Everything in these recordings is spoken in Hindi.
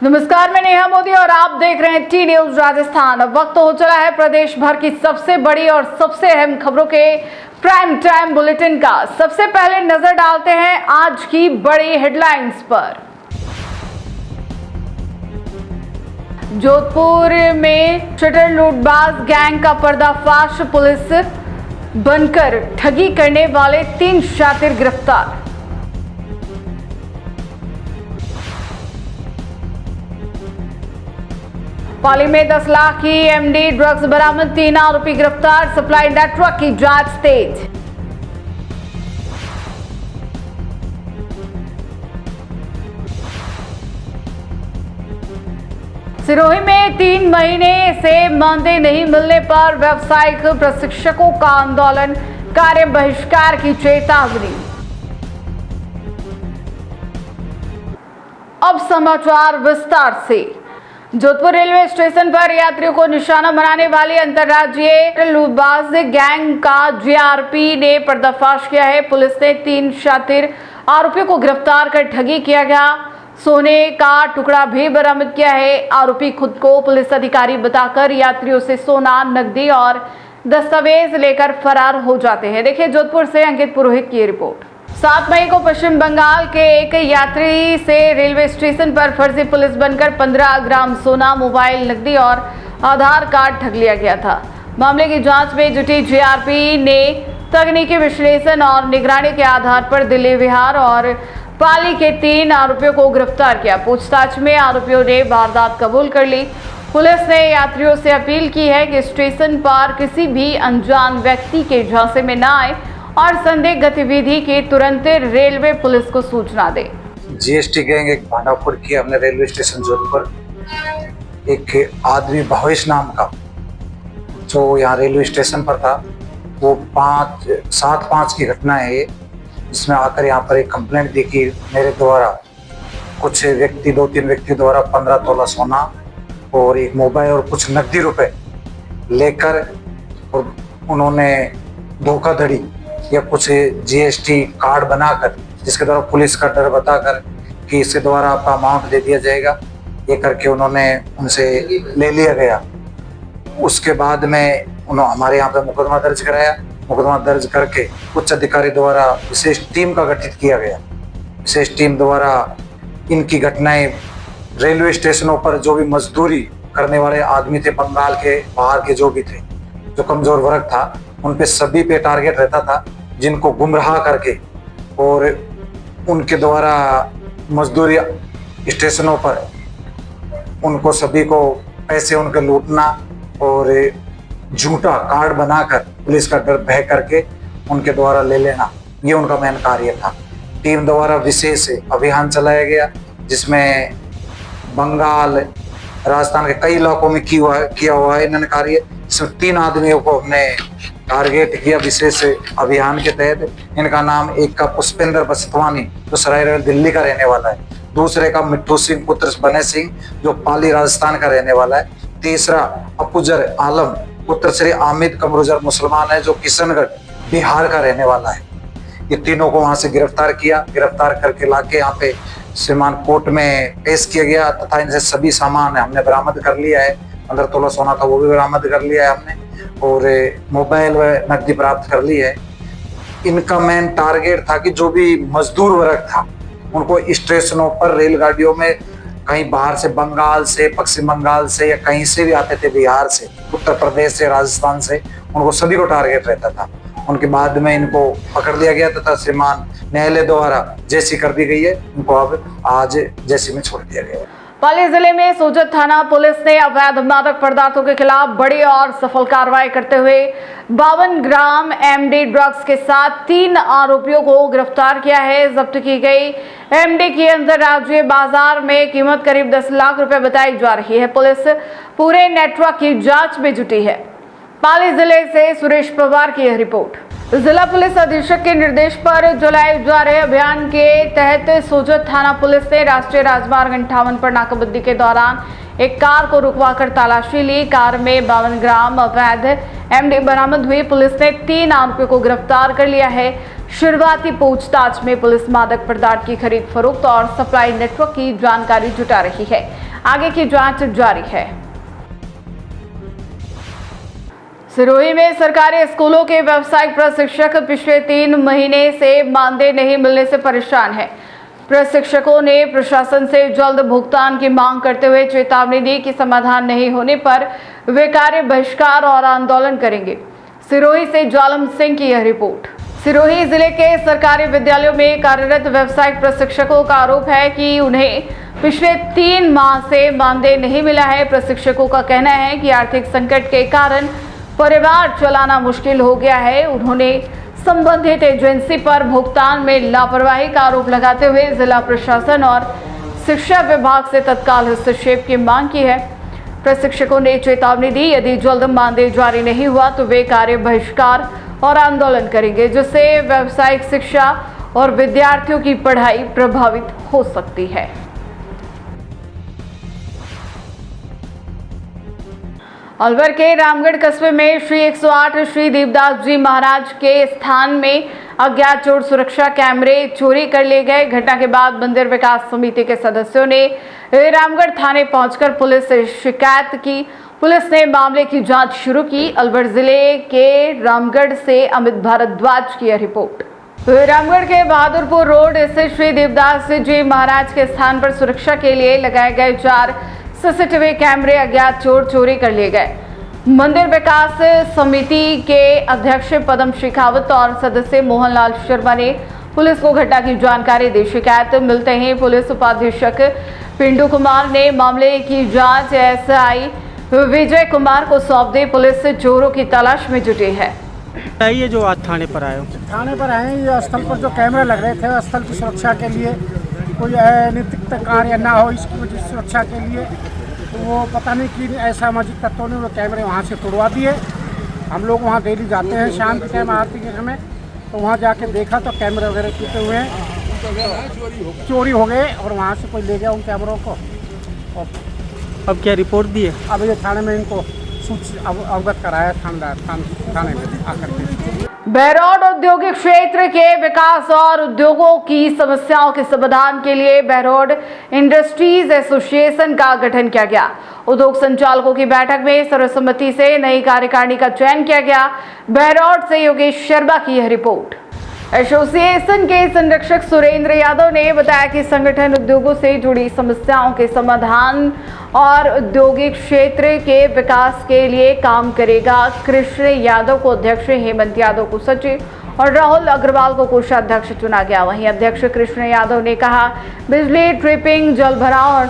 नमस्कार, मैं नेहा मोदी और आप देख रहे हैं टी न्यूज राजस्थान। अब वक्त हो चला है प्रदेश भर की सबसे बड़ी और सबसे अहम खबरों के प्राइम टाइम बुलेटिन का। सबसे पहले नजर डालते हैं आज की बड़ी हेडलाइंस पर। जोधपुर में शटर लूटबाज गैंग का पर्दाफाश, पुलिस बनकर ठगी करने वाले 3 शातिर गिरफ्तार। पाली में 10 लाख की एमडी ड्रग्स बरामद, 3 आरोपी गिरफ्तार, सप्लाई नेटवर्क की जांच तेज। सिरोही में 3 महीने से मानदेय नहीं मिलने पर व्यावसायिक प्रशिक्षकों का आंदोलन, कार्य बहिष्कार की चेतावनी। अब समाचार विस्तार से। जोधपुर रेलवे स्टेशन पर यात्रियों को निशाना बनाने वाली अंतर्राज्यीय लूटबाज गैंग का जीआरपी ने पर्दाफाश किया है। पुलिस ने 3 शातिर आरोपियों को गिरफ्तार कर ठगी किया गया सोने का टुकड़ा भी बरामद किया है। आरोपी खुद को पुलिस अधिकारी बताकर यात्रियों से सोना, नकदी और दस्तावेज लेकर फरार हो जाते हैं। देखिए जोधपुर से अंकित पुरोहित की रिपोर्ट। 7 मई को पश्चिम बंगाल के एक यात्री से रेलवे स्टेशन पर फर्जी पुलिस बनकर 15 ग्राम सोना, मोबाइल, नकदी और आधार कार्ड ठग लिया गया था। मामले की जांच में जुटी जीआरपी ने तकनीकी विश्लेषण और निगरानी के आधार पर दिल्ली, बिहार और पाली के 3 आरोपियों को गिरफ्तार किया। पूछताछ में आरोपियों ने वारदात कबूल कर ली। पुलिस ने यात्रियों से अपील की है कि स्टेशन पर किसी भी अनजान व्यक्ति के झांसे में न आए और संदिग्ध गतिविधि की तुरंत रेलवे पुलिस को सूचना दे। जीएसटी गैंग एक भांडाफोड़ किया हमने रेलवे स्टेशन जोधपुर। एक आदमी भवेश नाम का जो यहाँ रेलवे स्टेशन पर था, वो 7/5 की घटना है ये, जिसमें आकर यहाँ पर एक कंप्लेंट दी कि मेरे द्वारा कुछ व्यक्ति 2-3 व्यक्ति द्वारा 15 तोला सोना और एक मोबाइल और कुछ नकदी रुपए लेकर और उन्होंने धोखाधड़ी या कुछ जीएसटी कार्ड बनाकर, जिसके द्वारा पुलिस का डर बताकर कि इसके द्वारा आपका अमाउंट दे दिया जाएगा, ये करके उन्होंने उनसे ले लिया गया। उसके बाद में उन्होंने हमारे यहाँ पे मुकदमा दर्ज कराया। मुकदमा दर्ज करके उच्च अधिकारी द्वारा विशेष टीम का गठित किया गया। विशेष टीम द्वारा इनकी घटनाएं रेलवे स्टेशनों पर जो भी मजदूरी करने वाले आदमी थे, बंगाल के बाहर के जो भी थे, जो कमजोर वर्ग था, उन पे सभी पे टारगेट रहता था, जिनको गुमराह करके और उनके द्वारा मजदूरी स्टेशनों पर उनको सभी को पैसे उनके लूटना और झूठा कार्ड बनाकर पुलिस का डर भय करके उनके द्वारा ले लेना, ये उनका मेन कार्य था। टीम द्वारा विशेष अभियान चलाया गया, जिसमें बंगाल, राजस्थान के कई इलाकों में किया हुआ है इन्होंने कार्य। इसमें 3 आदमियों को हमने टारगेट किया विशेष अभियान के तहत। इनका नाम, एक का पुष्पेंद्र बस्तवानी जो सराय दिल्ली का रहने वाला है, दूसरे का मिट्ठू सिंह पुत्र बने सिंह जो पाली राजस्थान का रहने वाला है, तीसरा अपुजर आलम पुत्र श्री आमिद कमरुजर मुसलमान है जो किशनगढ़ बिहार का रहने वाला है। ये तीनों को वहां से गिरफ्तार किया। गिरफ्तार करके लाके यहाँ पे श्रीमान कोर्ट में पेश किया गया तथा इनसे सभी सामान हमने बरामद कर लिया है। 15 तोला सोना था वो भी बरामद कर लिया है हमने, और मोबाइल व नकदी प्राप्त कर ली है। इनका मेन टारगेट था कि जो भी मजदूर वर्ग था उनको स्टेशनों पर, रेलगाड़ियों में कहीं बाहर से, बंगाल से, पश्चिम बंगाल से या कहीं से भी आते थे, बिहार से, उत्तर प्रदेश से, राजस्थान से, उनको सभी को टारगेट रहता था। उनके बाद में इनको पकड़ लिया गया तथा श्रीमान न्यायालय द्वारा जेसी कर दी गई है। इनको अब आज जेसी में छोड़ दिया गया। पाली जिले में सोजत थाना पुलिस ने अवैध मादक पदार्थों के खिलाफ बड़ी और सफल कार्रवाई करते हुए 52 ग्राम एमडी ड्रग्स के साथ 3 आरोपियों को गिरफ्तार किया है। जब्त की गई एमडी की अंतर्राज्यीय बाजार में कीमत करीब 10 लाख रुपए बताई जा रही है। पुलिस पूरे नेटवर्क की जांच में जुटी है। पाली जिले से सुरेश पवार की यह रिपोर्ट। जिला पुलिस अधीक्षक के निर्देश पर चलाए जा रहे अभियान के तहत सोजत थाना पुलिस ने राष्ट्रीय राजमार्ग 58 पर नाकाबंदी के दौरान एक कार को रुकवाकर तलाशी ली। कार में 52 ग्राम अवैध एमडी बरामद हुई। पुलिस ने 3 आरोपियों को गिरफ्तार कर लिया है। शुरुआती पूछताछ में पुलिस मादक पदार्थ की खरीद फरोख्त और सप्लाई नेटवर्क की जानकारी जुटा रही है। आगे की जांच जारी है। सिरोही में सरकारी स्कूलों के व्यावसायिक प्रशिक्षक पिछले 3 महीने से मानदेय नहीं मिलने से परेशान है। प्रशिक्षकों ने प्रशासन से जल्द भुगतान की मांग करते हुए चेतावनी दी कि समाधान नहीं होने पर वे कार्य बहिष्कार और आंदोलन करेंगे। सिरोही से जालम सिंह की यह रिपोर्ट। सिरोही जिले के सरकारी विद्यालयों में कार्यरत व्यावसायिक प्रशिक्षकों का आरोप है कि उन्हें पिछले 3 माह से मानदेय नहीं मिला है। प्रशिक्षकों का कहना है कि आर्थिक संकट के कारण परिवार चलाना मुश्किल हो गया है। उन्होंने संबंधित एजेंसी पर भुगतान में लापरवाही का आरोप लगाते हुए जिला प्रशासन और शिक्षा विभाग से तत्काल हस्तक्षेप की मांग की है। प्रशिक्षकों ने चेतावनी दी, यदि जल्द मानदेय जारी नहीं हुआ तो वे कार्य बहिष्कार और आंदोलन करेंगे, जिससे व्यावसायिक शिक्षा और विद्यार्थियों की पढ़ाई प्रभावित हो सकती है। अलवर के रामगढ़ कस्बे में श्री 108 श्री देवदास जी महाराज के स्थान में अज्ञात चोर सुरक्षा कैमरे चोरी कर लिए गए। घटना के बाद मंदिर विकास समिति के सदस्यों ने रामगढ़ थाने पहुंचकर पुलिस से शिकायत की। पुलिस ने मामले की जांच शुरू की। अलवर जिले के रामगढ़ से अमित भारद्वाज की यह रिपोर्ट। रामगढ़ के बहादुरपुर रोड स्थित श्री देवदास जी महाराज के स्थान पर सुरक्षा के लिए लगाए गए 4 सीसीटीवी कैमरे अज्ञात चोर चोरी कर लिए गए। मंदिर विकास समिति के अध्यक्ष पदम शेखावत और सदस्य मोहनलाल शर्मा ने पुलिस को घटना की जानकारी दी। शिकायत मिलते ही पुलिस उपाधीक्षक पिंडू कुमार ने मामले की जांच एसआई विजय कुमार को सौंप दी। पुलिस चोरों की तलाश में जुटी है। ये जो आज थाने पर आए थाने पर आए, ये स्थल पर जो कैमरे लग रहे थे स्थल की सुरक्षा के लिए, कोई अनैतिक कार्य ना हो इसकी वजह से सुरक्षा के लिए, तो वो पता नहीं कि असामाजिक तत्वों ने वो कैमरे वहाँ से तोड़वा दिए। हम लोग वहाँ डेली जाते हैं शाम के टाइम आरती के समय, तो वहाँ जाके देखा तो कैमरे वगैरह टूटे हुए हैं, चोरी हो गए और वहाँ से कोई ले गया उन कैमरों को। और अब क्या रिपोर्ट दी है? अब ये थाने में इनको अवगत कराया थाने में आकर के। बहरौड औद्योगिक क्षेत्र के विकास और उद्योगों की समस्याओं के समाधान के लिए बहरौड इंडस्ट्रीज एसोसिएशन का गठन किया गया। उद्योग संचालकों की बैठक में सर्वसम्मति से नई कार्यकारिणी का चयन किया गया। बहरौड से योगेश शर्मा की यह रिपोर्ट। एसोसिएशन के संरक्षक सुरेंद्र यादव ने बताया कि संगठन उद्योगों से जुड़ी समस्याओं के समाधान और औद्योगिक क्षेत्र के विकास के लिए काम करेगा। कृष्ण यादव को अध्यक्ष, हेमंत यादव को सचिव और राहुल अग्रवाल को कोषाध्यक्ष चुना गया। वहीं अध्यक्ष कृष्ण यादव ने कहा, बिजली ट्रिपिंग, जल भराव और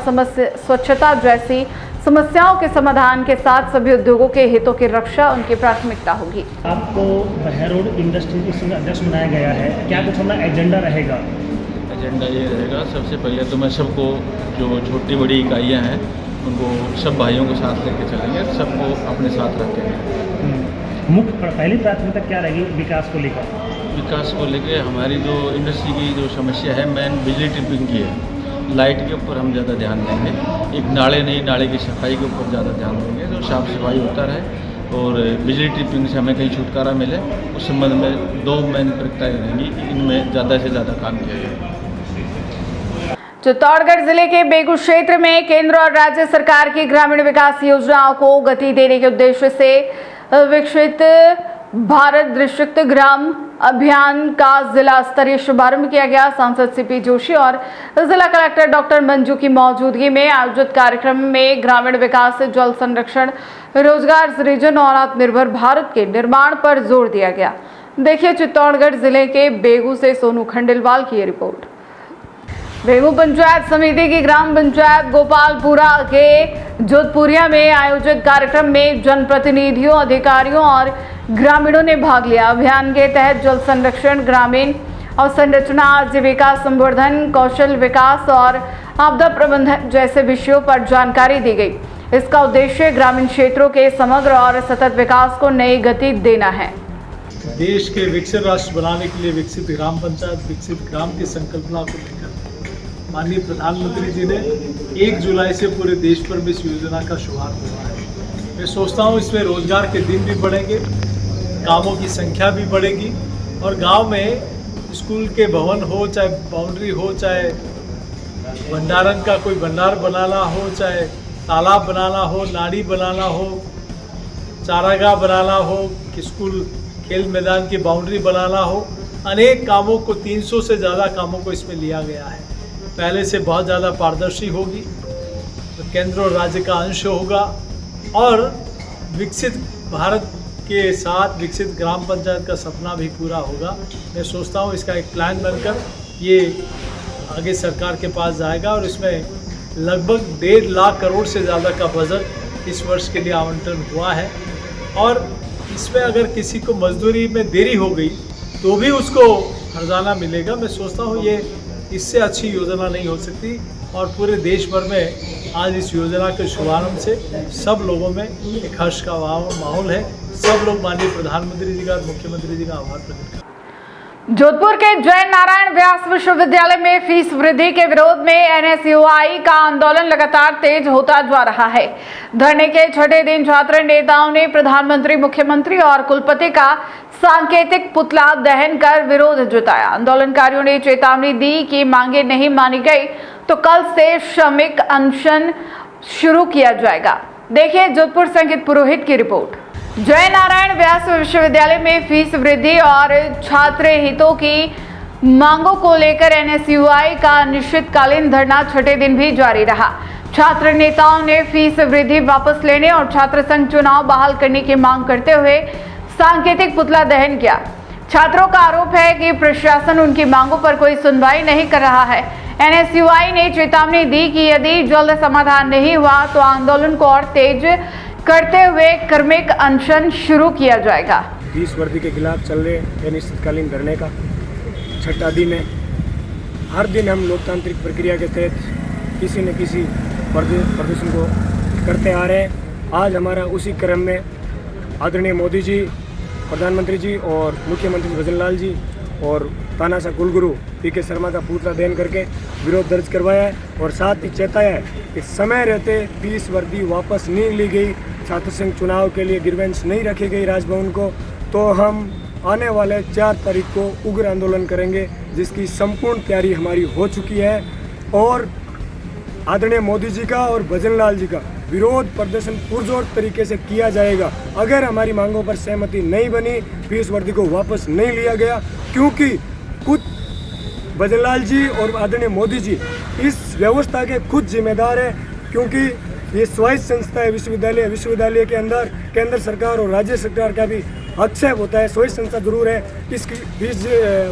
स्वच्छता जैसी समस्याओं के समाधान के साथ सभी उद्योगों के हितों की रक्षा उनकी प्राथमिकता होगी। आपको बहरौड इंडस्ट्रीज अध्यक्ष बनाया गया है, क्या कुछ अपना एजेंडा रहेगा? एजेंडा ये रहेगा, सबसे पहले तो मैं सबको जो छोटी बड़ी इकाइयां हैं उनको सब भाइयों को साथ लेके चलेंगे, सबको अपने साथ रखेंगे। मुख्य पहली प्राथमिकता क्या रहेगी विकास को लेकर? विकास को लेके हमारी जो इंडस्ट्री की जो समस्या है मेन बिजली ट्रिपिंग की है। लाइट के ऊपर हम ज़्यादा ध्यान देंगे, एक नाले नहीं नाले की सफाई के ऊपर ज़्यादा ध्यान देंगे, जो साफ़ सफाई होता रहे और बिजली ट्रिपिंग से हमें कहीं छुटकारा मिले, उस संबंध में 2 मेन प्राथमिकताएं रहेंगी, इनमें ज़्यादा से ज़्यादा काम किया जाएगा। चित्तौड़गढ़ जिले के बेगू क्षेत्र में केंद्र और राज्य सरकार की ग्रामीण विकास योजनाओं को गति देने के उद्देश्य से विकसित भारत डिस्ट्रिक्ट ग्राम अभियान का जिला स्तरीय शुभारंभ किया गया। सांसद सीपी जोशी और जिला कलेक्टर डॉक्टर मंजू की मौजूदगी में आयोजित कार्यक्रम में ग्रामीण विकास, जल संरक्षण, रोजगार सृजन और आत्मनिर्भर भारत के निर्माण पर जोर दिया गया। देखिए चित्तौड़गढ़ जिले के बेगू से सोनू खंडेलवाल की रिपोर्ट। बेगू पंचायत समिति की ग्राम पंचायत गोपालपुरा के जोधपुरिया में आयोजित कार्यक्रम में जनप्रतिनिधियों, अधिकारियों और ग्रामीणों ने भाग लिया। अभियान के तहत जल संरक्षण, ग्रामीण अवसंरचना, आजीविका संवर्धन, कौशल विकास और आपदा प्रबंधन जैसे विषयों पर जानकारी दी गई। इसका उद्देश्य ग्रामीण क्षेत्रों के समग्र और सतत विकास को नई गति देना है। देश के विकसित राष्ट्र बनाने के लिए विकसित ग्राम पंचायत, विकसित ग्राम की संकल्पना को लेकर माननीय प्रधानमंत्री जी ने 1 जुलाई से पूरे देश भर में इस योजना का शुभारंभ हुआ है। मैं सोचता हूँ इसमें रोजगार के दिन भी बढ़ेंगे, कामों की संख्या भी बढ़ेगी और गांव में स्कूल के भवन हो, चाहे बाउंड्री हो, चाहे भंडारण का कोई भंडार बनाना हो, चाहे तालाब बनाना हो, नाली बनाना हो, चारागाह बनाना हो, स्कूल खेल मैदान की बाउंड्री बनाना हो, अनेक कामों को 300 से ज़्यादा कामों को इसमें लिया गया है। पहले से बहुत ज़्यादा पारदर्शी होगी, तो केंद्र और राज्य का अंश होगा और विकसित भारत के साथ विकसित ग्राम पंचायत का सपना भी पूरा होगा। मैं सोचता हूँ इसका एक प्लान बनकर ये आगे सरकार के पास जाएगा और इसमें लगभग 1.5 लाख करोड़ से ज़्यादा का बजट इस वर्ष के लिए आवंटन हुआ है और इसमें अगर किसी को मजदूरी में देरी हो गई तो भी उसको हर्जाना मिलेगा। मैं सोचता हूँ ये इससे अच्छी योजना नहीं हो सकती और पूरे देश भर में आज इस योजना के शुभारंभ से सब लोगों में एक हर्ष का माहौल है। सब लोग माननीय प्रधानमंत्री जी का और मुख्यमंत्री जी का आभार प्रकट करते हैं। जोधपुर के जय नारायण व्यास विश्वविद्यालय में फीस वृद्धि के विरोध में एनएसयूआई का आंदोलन लगातार तेज होता जा रहा है। धरने के छठे दिन छात्र नेताओं ने प्रधानमंत्री, मुख्यमंत्री और कुलपति का सांकेतिक पुतला दहन कर विरोध जताया। आंदोलनकारियों ने चेतावनी दी कि मांगे नहीं मानी गई तो कल से श्रमिक अनशन शुरू किया जाएगा। देखिए जोधपुर संगीत पुरोहित की रिपोर्ट। जय नारायण व्यास विश्वविद्यालय में फीस वृद्धि और छात्र हितों की मांगों को लेकर एनएसयूआई का अनिश्चितकालीन धरना छठे दिन भी जारी रहा। छात्र नेताओं ने फीस वृद्धि वापस लेने और छात्र संघ चुनाव बहाल करने की मांग करते हुए सांकेतिक पुतला दहन किया। छात्रों का आरोप है कि प्रशासन उनकी मांगों पर कोई सुनवाई नहीं कर रहा है। एनएसयूआई ने चेतावनी दी कि यदि जल्द समाधान नहीं हुआ तो आंदोलन को और तेज करते हुए क्रमिक अनशन शुरू किया जाएगा। फीस वृद्धि के खिलाफ चल रहे अनिश्चितकालीन धरने का छठा दिन है। हर दिन हम लोकतांत्रिक प्रक्रिया के तहत किसी न किसी प्रदर्शन को करते आ रहे हैं। आज हमारा उसी क्रम में आदरणीय मोदी जी, प्रधानमंत्री जी और मुख्यमंत्री भजन लाल जी और तानाशाह कुलगुरु पीके शर्मा का पुतला दहन करके विरोध दर्ज करवाया है और साथ ही चेताया है कि समय रहते फीस वृद्धि वापस नहीं ली गई, छात्र संघ चुनाव के लिए ग्रीवेंस नहीं रखी गई राजभवन को, तो हम आने वाले 4 तारीख को उग्र आंदोलन करेंगे, जिसकी संपूर्ण तैयारी हमारी हो चुकी है और आदरणीय मोदी जी का और भजन लाल जी का विरोध प्रदर्शन पुरजोर तरीके से किया जाएगा। अगर हमारी मांगों पर सहमति नहीं बनी, फीस वृद्धि को वापस नहीं लिया गया, क्योंकि खुद भजन लाल जी और आदरणीय मोदी जी इस व्यवस्था के खुद जिम्मेदार है, क्योंकि ये स्वायत्त संस्था है विश्वविद्यालय के अंदर केंद्र सरकार और राज्य सरकार का भी हस्तक्षेप होता है। स्वायत्त संस्था जरूर है, इसकी फीस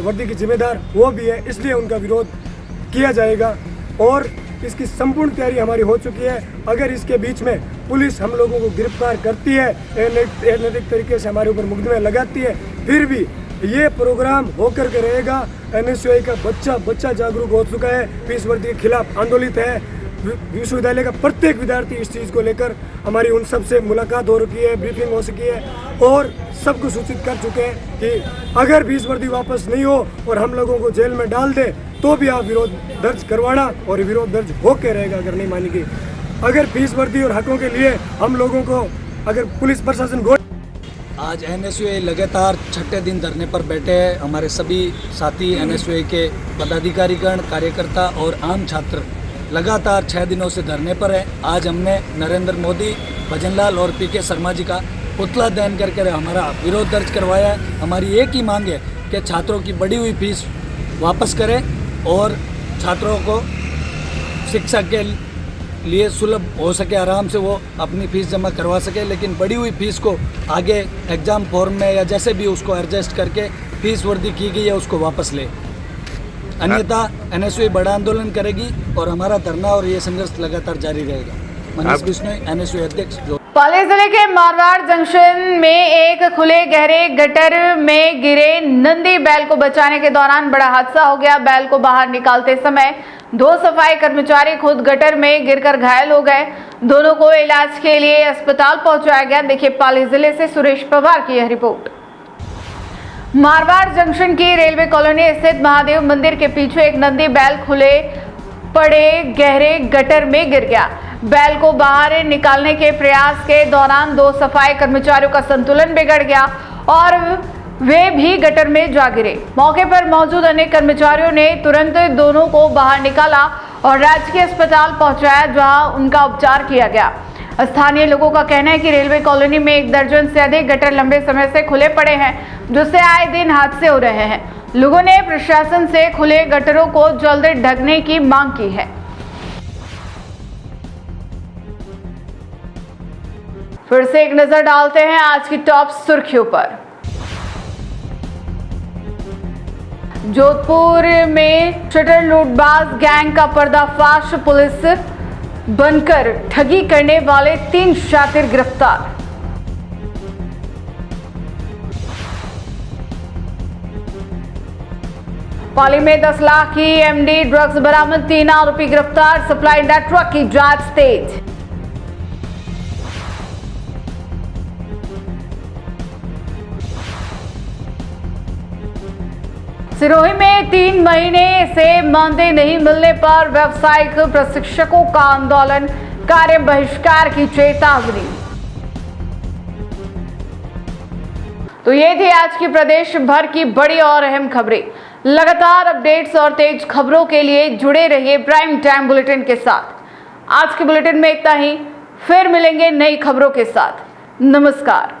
वृद्धि की जिम्मेदार वो भी है, इसलिए उनका विरोध किया जाएगा और इसकी संपूर्ण तैयारी हमारी हो चुकी है। अगर इसके बीच में पुलिस हम लोगों को गिरफ्तार करती है, अनैतिक तरीके से हमारे ऊपर मुकदमे लगाती है, फिर भी ये प्रोग्राम होकर के रहेगा। एनएसयूआई का बच्चा जागरूक हो चुका है, फीस वृद्धि के खिलाफ आंदोलित है। विश्वविद्यालय का प्रत्येक विद्यार्थी इस चीज़ को लेकर हमारी उन सब से मुलाकात हो रखी है, ब्रीफिंग हो सकी है और सबको सूचित कर चुके हैं कि अगर फीस वृद्धि वापस नहीं हो और हम लोगों को जेल में डाल दे तो भी आप विरोध दर्ज करवाना और विरोध दर्ज होके रहेगा अगर नहीं मानी गई। अगर फीस वृद्धि और हकों के लिए हम लोगों को अगर पुलिस प्रशासन आज एनएसयूआई लगातार छठे दिन धरने पर बैठे हैं। हमारे सभी साथी एनएसयूआई के पदाधिकारीगण, कार्यकर्ता और आम छात्र लगातार 6 दिनों से धरने पर है। आज हमने नरेंद्र मोदी, भजन लाल और पीके शर्मा जी का पुतला दहन करके हमारा विरोध दर्ज करवाया है। हमारी एक ही मांग है कि छात्रों की बढ़ी हुई फीस वापस करें और छात्रों को शिक्षा के लिए सुलभ हो सके, आराम से वो अपनी फ़ीस जमा करवा सके, लेकिन बढ़ी हुई फ़ीस को आगे एग्ज़ाम फॉर्म में या जैसे भी उसको एडजस्ट करके फीस वृद्धि की गई है उसको वापस ले, अन्यथा एनएसयूआई बड़ा आंदोलन करेगी और हमारा धरना और ये संघर्ष लगातार जारी रहेगा। मनीष बिश्नोई, एनएसयूआई अध्यक्ष। पाली जिले के मारवाड़ जंक्शन में एक खुले गहरे गटर में गिरे नंदी बैल को बचाने के दौरान बड़ा हादसा हो गया। बैल को बाहर निकालते समय 2 सफाई कर्मचारी खुद गटर में गिरकर घायल हो गए। दोनों को इलाज के लिए अस्पताल पहुंचाया गया। देखिए पाली जिले से सुरेश पवार की यह रिपोर्ट। मारवाड़ जंक्शन की रेलवे कॉलोनी स्थित महादेव मंदिर के पीछे एक नंदी बैल खुले पड़े गहरे गटर में गिर गया। बैल को बाहर निकालने के प्रयास के दौरान 2 सफाई कर्मचारियों का संतुलन बिगड़ गया और वे भी गटर में जा गिरे। मौके पर मौजूद अन्य कर्मचारियों ने तुरंत दोनों को बाहर निकाला और राजकीय अस्पताल पहुंचाया, जहां उनका उपचार किया गया। स्थानीय लोगों का कहना है कि रेलवे कॉलोनी में 1 दर्जन से अधिक गटर लंबे समय से खुले पड़े हैं, जिससे आए दिन हादसे हो रहे हैं। लोगों ने प्रशासन से खुले गटरों को जल्द ढकने की मांग की है। फिर से एक नजर डालते हैं आज की टॉप सुर्खियों पर। जोधपुर में शटर लूटबाज गैंग का पर्दाफाश, पुलिस बनकर ठगी करने वाले 3 शातिर गिरफ्तार। पाली में 10 लाख की एमडी ड्रग्स बरामद, 3 आरोपी गिरफ्तार। सप्लाई नेटवर्क की जांच तेज। सिरोही में 3 महीने से मानदेय नहीं मिलने पर व्यावसायिक प्रशिक्षकों का आंदोलन, कार्य बहिष्कार की चेतावनी। तो ये थी आज की प्रदेश भर की बड़ी और अहम खबरें। लगातार अपडेट्स और तेज खबरों के लिए जुड़े रहिए प्राइम टाइम बुलेटिन के साथ। आज के बुलेटिन में इतना ही, फिर मिलेंगे नई खबरों के साथ। नमस्कार।